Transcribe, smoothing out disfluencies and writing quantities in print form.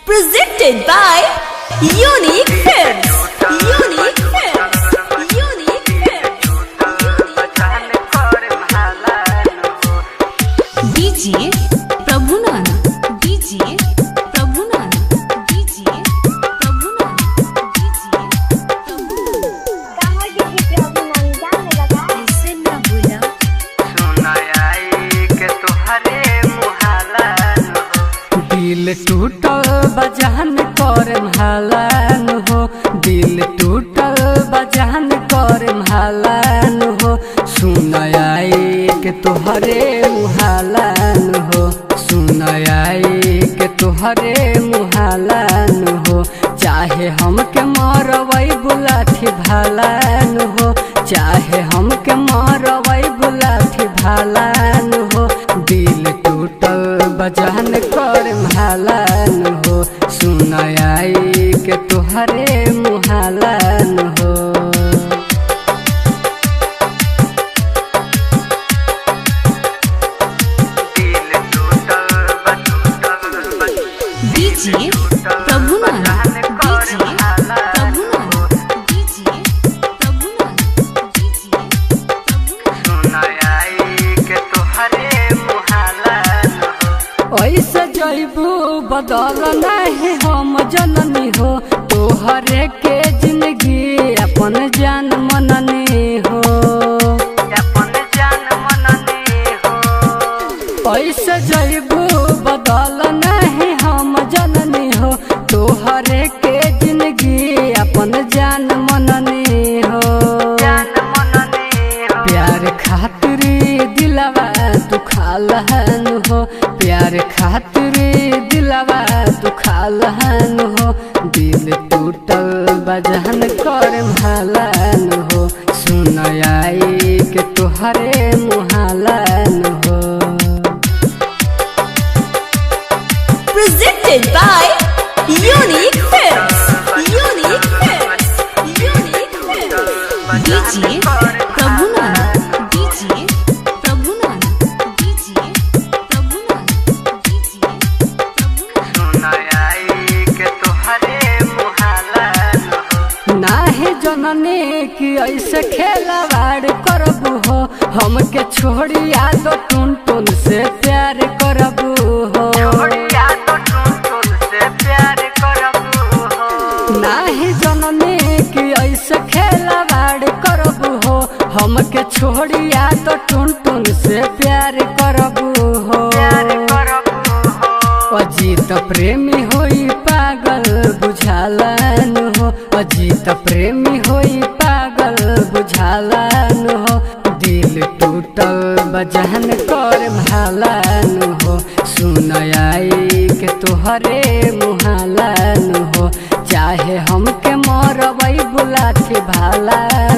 Presented by Unique Films. Unique Films. Unique Films. DJ Prabhunan. DJ Prabhunan. DJ Prabhunan. ऐसे ना बोला दिल टूटल बजान कर म्हालान हो, दिल टूटल बजान कर म्हालान हो। सुन आई के तोहरे मुहालान हो, सुन आई के तोहरे मुहालान हो। चाहे हमके मरवई बुलाठी भालान हो, चाहे हमके मरवई बुलाठी भालान हो। दिल टूटल बजान कर म्हालान हो, सुन आई के तोहरे मुहालान हो। DJ Prabhunan. DJ Prabhunan. DJ Prabhunan. DJ Prabhunan. ऐसे जैबू बदल नहीं हम जननी हो, तोहरे के जिंदगी अपन जान मननी हो। ऐसे जैबू बदल नहीं हम जननी हो, तोहरे के जिंदगी अपन जान मननी हो। प्यार खातिर दिलवा दुखालहन हो, प्यार खातिर दिलवा दुखालहन हो। दिल टूटल बजान कर म्हालान हो, सुन आई के तोहरे मुहालान हो। Presented by Unique Films. Unique Films. Unique Films. DJ Prabhunan. DJ Prabhunan. DJ Prabhunan. DJ Prabhunan. नाहे जननी कि ऐसे खेलवाड़ करबू हो, हमके छोड़िया तो टुन टुन से प्यार करबू हो। नाहे जननी कि ऐसे खेलवाड़ करबू हो, हमके छोड़िया तो टुन टुन से प्यार करबू हो। अजीत प्रेमी होई पागल बुझालन हो, अजीत प्रेमी होई पागल बुझालन हो। दिल टूटल बजान कर म्हालान हो, सुन आई के तोहरे मुहालान हो। चाहे हमके मरवई बुलाठी भालान